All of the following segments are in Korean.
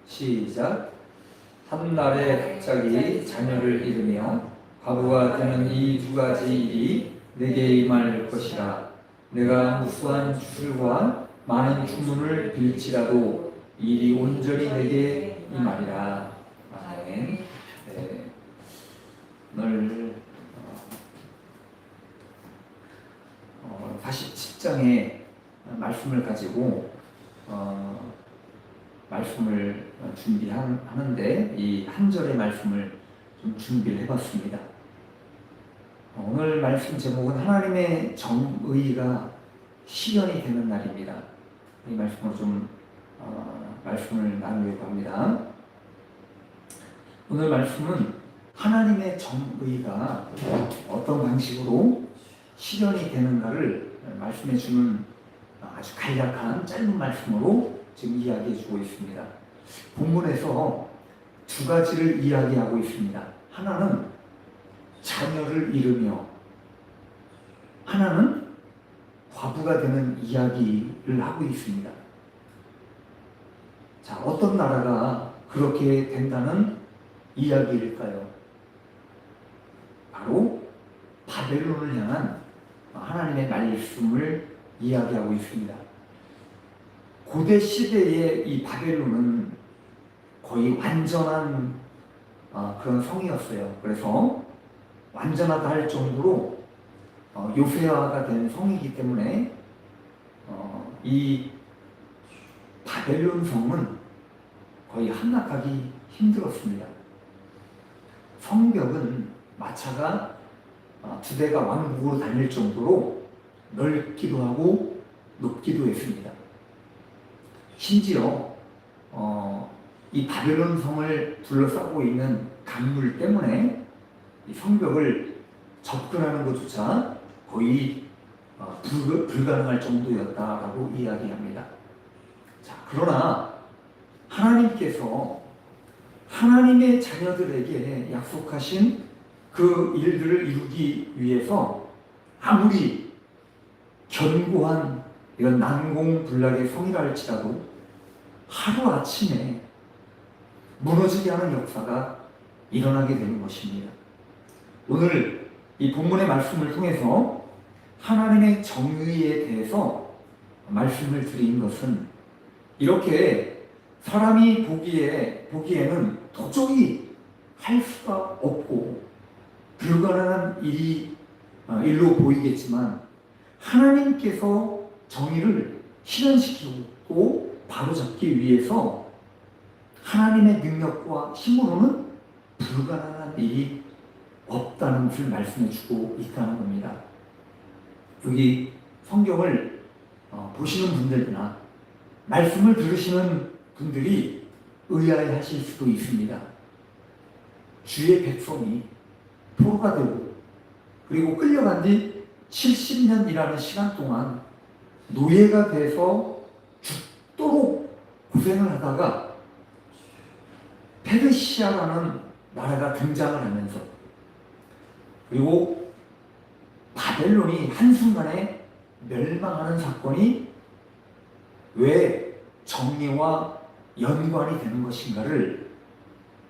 시작. 한 날에 갑자기 자녀를 잃으며 과부가 되는 이 두 가지 일이 내게 임할 것이라. 내가 무수한 주술과 많은 주문을 빌지라도 이 일이 온전히 내게 임하리라. 아멘. 네. 오늘 47장의 말씀을 가지고 말씀을 준비하는데 이 한 절의 말씀을 좀 준비를 해봤습니다. 오늘 말씀 제목은 하나님의 정의가 실현이 되는 날입니다. 이 말씀으로 좀 말씀을 나누려고 합니다. 오늘 말씀은 하나님의 정의가 어떤 방식으로 실현이 되는가를 말씀해 주는 아주 간략한 짧은 말씀으로 지금 이야기해 주고 있습니다. 본문에서 두 가지를 이야기하고 있습니다. 하나는 자녀를 잃으며 하나는 과부가 되는 이야기를 하고 있습니다. 자, 어떤 나라가 그렇게 된다는 이야기일까요? 바로 바벨론을 향한 하나님의 말씀을 이야기하고 있습니다. 고대 시대의 이 바벨론은 거의 완전한 그런 성이었어요. 그래서 완전하다 할 정도로 요새화가 된 성이기 때문에 이 바벨론 성은 거의 함락하기 힘들었습니다. 성벽은 마차가 두 대가 왕복으로 다닐 정도로 넓기도 하고 높기도 했습니다. 심지어 이 바벨론 성을 둘러싸고 있는 강물 때문에 이 성벽을 접근하는 것조차 거의 불가능할 정도였다라고 이야기합니다. 자, 그러나 하나님께서 하나님의 자녀들에게 약속하신 그 일들을 이루기 위해서 아무리 견고한 이런 난공불락의 성이라 할지라도 하루아침에 무너지게 하는 역사가 일어나게 되는 것입니다. 오늘 이 본문의 말씀을 통해서 하나님의 정의에 대해서 말씀을 드린 것은 이렇게 사람이 보기에는 도저히 할 수가 없고 불가능한 일로 보이겠지만 하나님께서 정의를 실현시키고 바로잡기 위해서 하나님의 능력과 힘으로는 불가능한 일이 없다는 것을 말씀해 주고 있다는 겁니다. 여기 성경을 보시는 분들이나 말씀을 들으시는 분들이 의아해 하실 수도 있습니다. 주의 백성이 포로가 되고 그리고 끌려간 뒤 70년이라는 시간 동안 노예가 돼서 죽도록 고생을 하다가 페르시아라는 나라가 등장을 하면서 그리고 바벨론이 한순간에 멸망하는 사건이 왜 정의와 연관이 되는 것인가를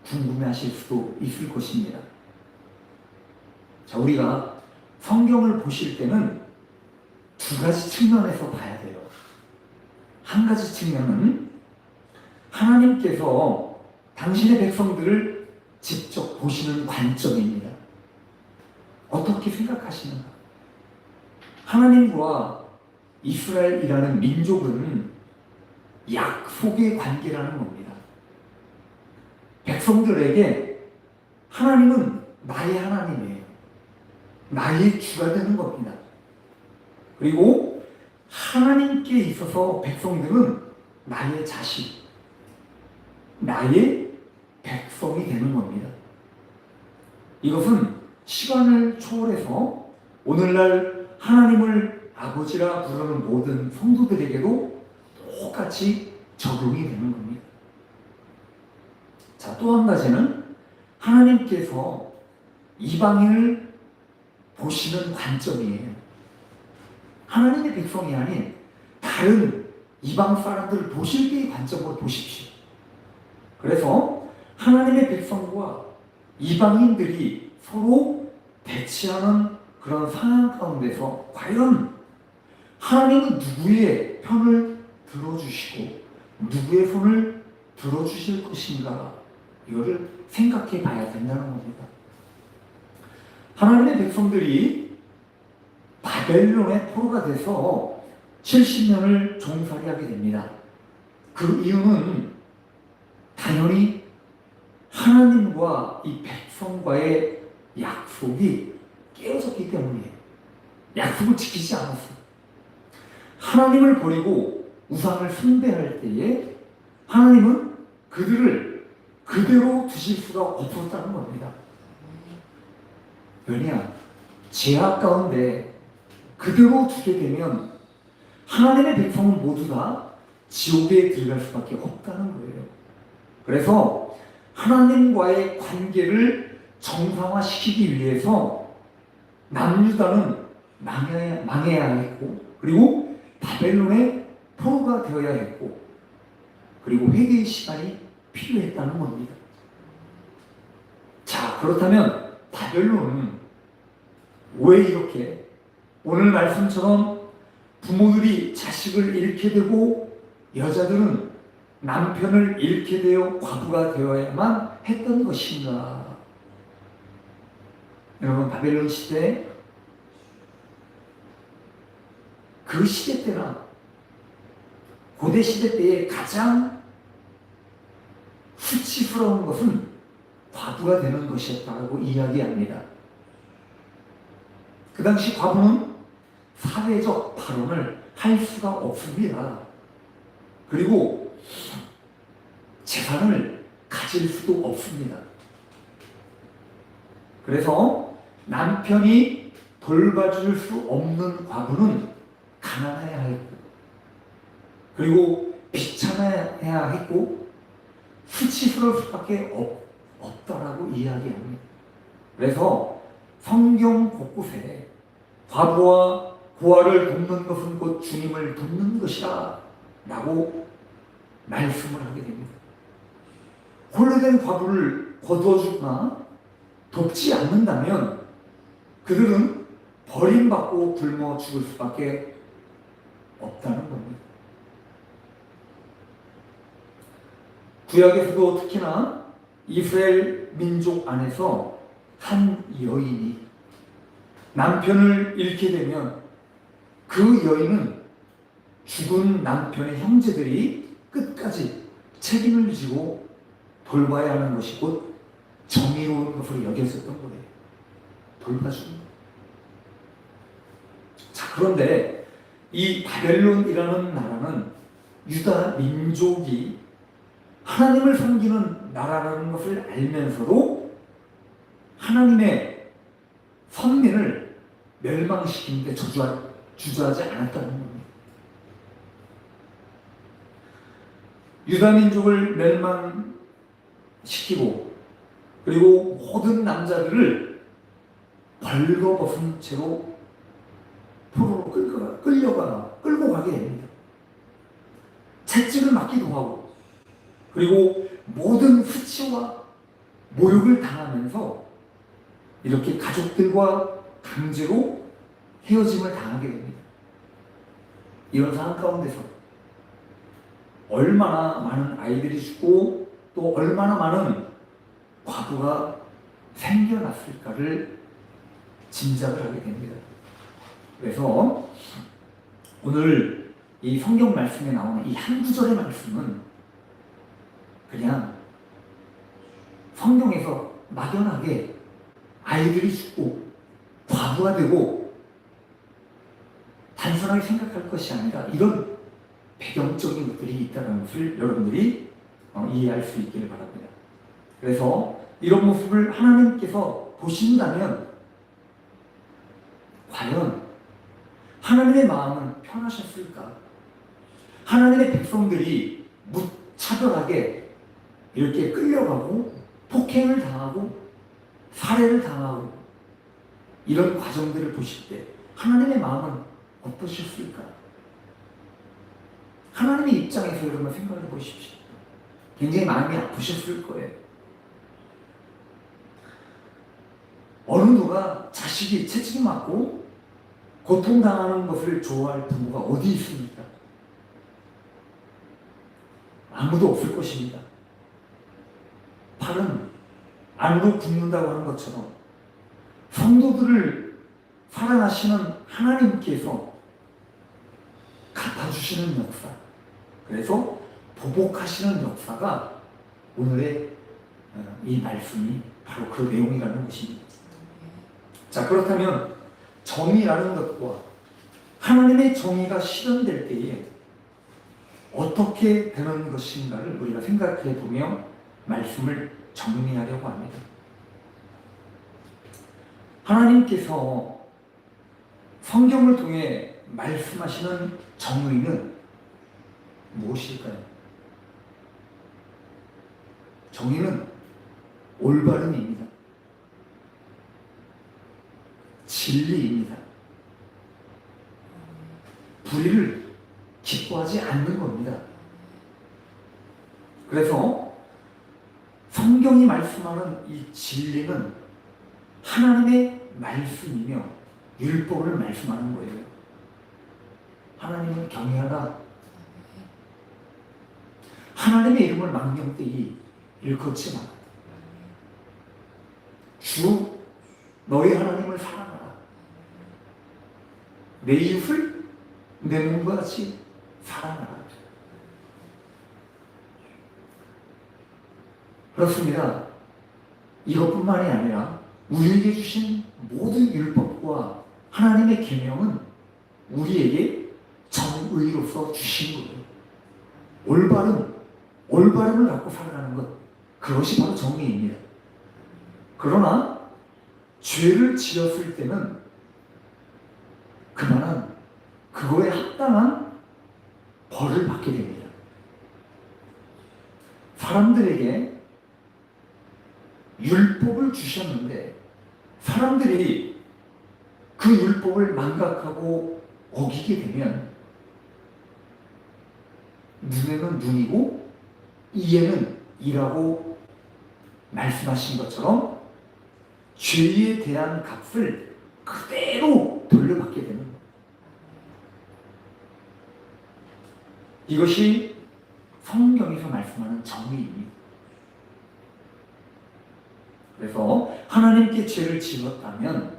궁금해하실 수도 있을 것입니다. 자, 우리가 성경을 보실 때는 두 가지 측면에서 봐야 돼요. 한 가지 측면은 하나님께서 당신의 백성들을 직접 보시는 관점입니다. 어떻게 생각하시는가? 하나님과 이스라엘이라는 민족은 약속의 관계라는 겁니다. 백성들에게 하나님은 나의 하나님이에요. 나의 주가 되는 겁니다. 그리고 하나님께 있어서 백성들은 나의 자식, 나의 백성이 되는 겁니다. 이것은 시간을 초월해서 오늘날 하나님을 아버지라 부르는 모든 성도들에게도 똑같이 적용이 되는 겁니다. 자, 또 한 가지는 하나님께서 이방인을 보시는 관점이에요. 하나님의 백성이 아닌 다른 이방 사람들을 보실 때의 관점으로 보십시오. 그래서 하나님의 백성과 이방인들이 서로 대치하는 그런 상황 가운데서 과연 하나님은 누구의 편을 들어주시고 누구의 손을 들어주실 것인가, 이거를 생각해 봐야 된다는 겁니다. 하나님의 백성들이 바벨론의 포로가 돼서 70년을 종살이하게 됩니다. 그 이유는 당연히 하나님과 이 백성과의 약속이 깨어졌기 때문이에요. 약속을 지키지 않았어요. 하나님을 버리고 우상을 숭배할 때에 하나님은 그들을 그대로 두실 수가 없었다는 겁니다. 왜냐? 죄악 가운데 그대로 두게 되면 하나님의 백성은 모두 다 지옥에 들어갈 수밖에 없다는 거예요. 그래서 하나님과의 관계를 정상화시키기 위해서 남유다는 망해야 했고, 그리고 바벨론의 포로가 되어야 했고, 그리고 회개의 시간이 필요했다는 겁니다. 자, 그렇다면 바벨론은 왜 이렇게 오늘 말씀처럼 부모들이 자식을 잃게 되고 여자들은 남편을 잃게 되어 과부가 되어야만 했던 것인가? 여러분, 바벨론 시대, 그 시대 때나 고대 시대 때의 가장 수치스러운 것은 과부가 되는 것이었다고 이야기합니다. 그 당시 과부는 사회적 발언을 할 수가 없습니다. 그리고 재산을 가질 수도 없습니다. 그래서 남편이 돌봐줄 수 없는 과부는 가난해야 했고, 그리고 비참해야 했고, 수치스러울 수밖에 없다라고 이야기합니다. 그래서 성경 곳곳에 과부와 고아를 돕는 것은 곧 주님을 돕는 것이다 라고 말씀을 하게 됩니다. 홀로된 과부를 거두어주거나 돕지 않는다면 그들은 버림받고 굶어 죽을 수밖에 없다는 겁니다. 구약에서도 특히나 이스라엘 민족 안에서 한 여인이 남편을 잃게 되면 그 여인은 죽은 남편의 형제들이 끝까지 책임을 지고 돌봐야 하는 것이 곧 정의로운 것으로 여겨졌던 거예요. 돌봐주는 것. 자, 그런데 이 바벨론이라는 나라는 유다 민족이 하나님을 섬기는 나라라는 것을 알면서도 하나님의 선민을 멸망시키는데 주저하지 않았다는 겁니다. 유다 민족을 멸망시키고, 그리고 모든 남자들을 벌거벗은 채로 포로로 끌고 가게 됩니다. 채찍을 맞기도 하고, 그리고 모든 수치와 모욕을 당하면서 이렇게 가족들과 강제로 헤어짐을 당하게 됩니다. 이런 상황 가운데서 얼마나 많은 아이들이 죽고 또 얼마나 많은 과부가 생겨났을까를 짐작을 하게 됩니다. 그래서 오늘 이 성경 말씀에 나오는 이 한 구절의 말씀은 그냥 성경에서 막연하게 아이들이 죽고 과부가 되고 단순하게 생각할 것이 아니라 이런 배경적인 것들이 있다는 것을 여러분들이 이해할 수 있기를 바랍니다. 그래서 이런 모습을 하나님께서 보신다면 과연 하나님의 마음은 편하셨을까? 하나님의 백성들이 무차별하게 이렇게 끌려가고 폭행을 당하고 살해를 당하고 이런 과정들을 보실 때 하나님의 마음은 어떠셨을까? 하나님의 입장에서 여러분 생각해 보십시오. 굉장히 마음이 아프셨을 거예요. 어느 누가 자식이 채찍 맞고 고통당하는 것을 좋아할 부모가 어디 있습니까? 아무도 없을 것입니다. 팔은 안으로 굽는다고 하는 것처럼 성도들을 사랑하시는 하나님께서 갚아주시는 역사, 그래서 보복하시는 역사가 오늘의 이 말씀이 바로 그 내용이라는 것입니다. 자, 그렇다면 정의라는 것과 하나님의 정의가 실현될 때에 어떻게 되는 것인가를 우리가 생각해 보며 말씀을 정리하려고 합니다. 하나님께서 성경을 통해 말씀하시는 정의는 무엇일까요? 정의는 올바름입니다. 진리입니다. 불의를 기뻐하지 않는 겁니다. 그래서 성경이 말씀하는 이 진리는 하나님의 말씀이며 율법을 말씀하는 거예요. 하나님은 경외하라. 하나님의 이름을 망령되이 일컫지 마라. 주 너희 하나님을 사랑하라. 내 이웃을 내 몸과 같이 사랑하라. 그렇습니다. 이것뿐만이 아니라 우리에게 주신 모든 율법과 하나님의 계명은 우리에게 정의로서 주신 거예요. 올바름을 갖고 살아가는 것, 그것이 바로 정의입니다. 그러나 죄를 지었을 때는 그만한 그거에 합당한 벌을 받게 됩니다. 사람들에게 율법을 주셨는데 사람들이 그 율법을 망각하고 어기게 되면 눈에는 눈이고 이에는 이라고 말씀하신 것처럼 죄에 대한 값을 그대로 돌려받게 되는 거예요. 이것이 성경에서 말씀하는 정의입니다. 그래서 하나님께 죄를 지었다면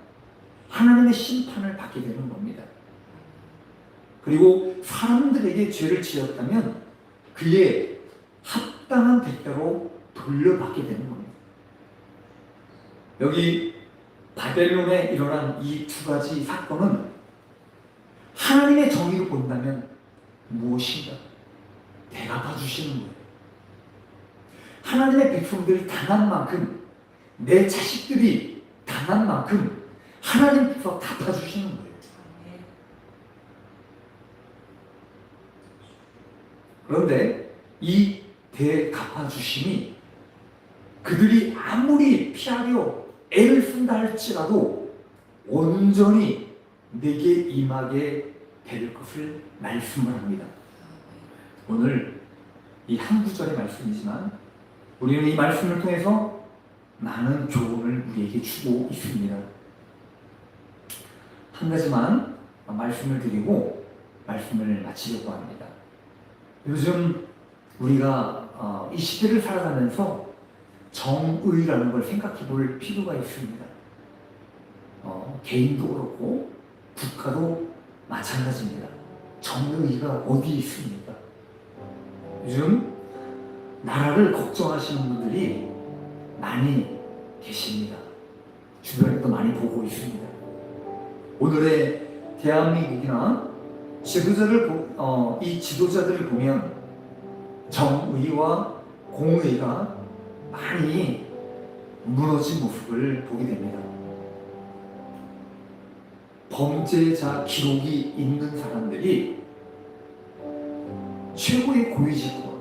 하나님의 심판을 받게 되는 겁니다. 그리고 사람들에게 죄를 지었다면 그의 합당한 대가로 돌려받게 되는 겁니다. 여기 바벨론에 일어난 이 두 가지 사건은 하나님의 정의로 본다면 무엇인가? 대갚아 주시는 거예요. 하나님의 백성들이 당한 만큼, 내 자식들이 당한 만큼 하나님께서 갚아주시는 거예요. 그런데 이 대갚아주심이 그들이 아무리 피하려 애를 쓴다 할지라도 온전히 내게 임하게 될 것을 말씀을 합니다. 오늘 이 한 구절의 말씀이지만 우리는 이 말씀을 통해서 많은 교훈을 우리에게 주고 있습니다. 한 가지만 말씀을 드리고 말씀을 마치려고 합니다. 요즘 우리가 이 시대를 살아가면서 정의라는 걸 생각해 볼 필요가 있습니다. 개인도 그렇고 국가도 마찬가지입니다. 정의가 어디 있습니까? 요즘 나라를 걱정하시는 분들이 많이 계십니다. 주변에도 많이 보고 있습니다. 오늘의 대한민국이나 이 지도자들을 보면 정의와 공의가 많이 무너진 모습을 보게 됩니다. 범죄자 기록이 있는 사람들이 최고의 고위직과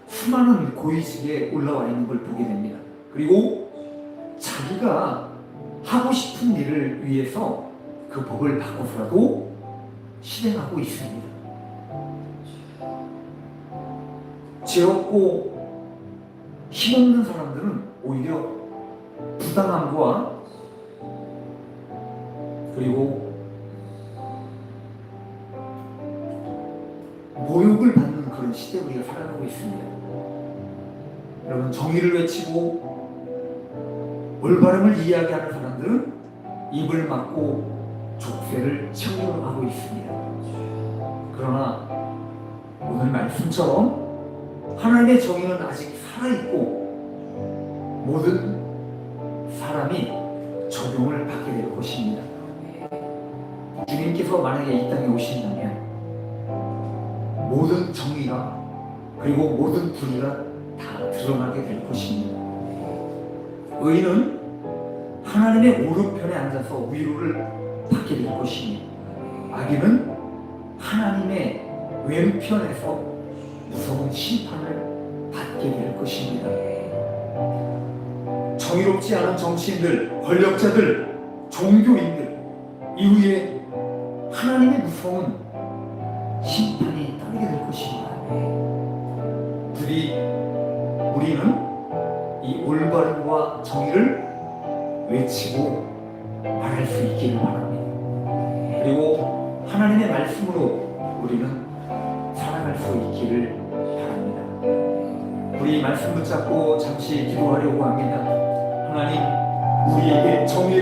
수많은 고위직에 올라와 있는 걸 보게 됩니다. 그리고 자기가 하고 싶은 일을 위해서 그 법을 바꿔서라도 실행하고 있습니다. 죄 없고 힘없는 사람들은 오히려 부당함과 그리고 모욕을 받는 그런 시대에 우리가 살아가고 있습니다. 여러분, 정의를 외치고 올바름을 이야기하는 사람들은 입을 막고 족쇄를 채우려고 하고 있습니다. 그러나 오늘 말씀처럼 하나님의 정의는 아직 살아있고 모든 사람이 적용을 받게 될 것입니다. 주님께서 만약에 이 땅에 오신다면 모든 정의가 그리고 모든 불의가 다 드러나게 될 것입니다. 의인은 하나님의 오른편에 앉아서 위로를 받게 될 것이며 악인은 하나님의 왼편에서 무서운 심판을 받게 될 것입니다. 정의롭지 않은 정치인들, 권력자들, 종교인들 이후에 하나님의 무서운 심판이 따르게 될 것입니다. 우리는 이 올바름과 정의를 외치고 말할 수 있기를 바랍니다. 그리고 하나님의 말씀으로 우리는 살아갈 수 있기를 바랍니다. 우리 말씀 붙잡고 잠시 기도하려고 합니다. 하나님, 우리에게 정의를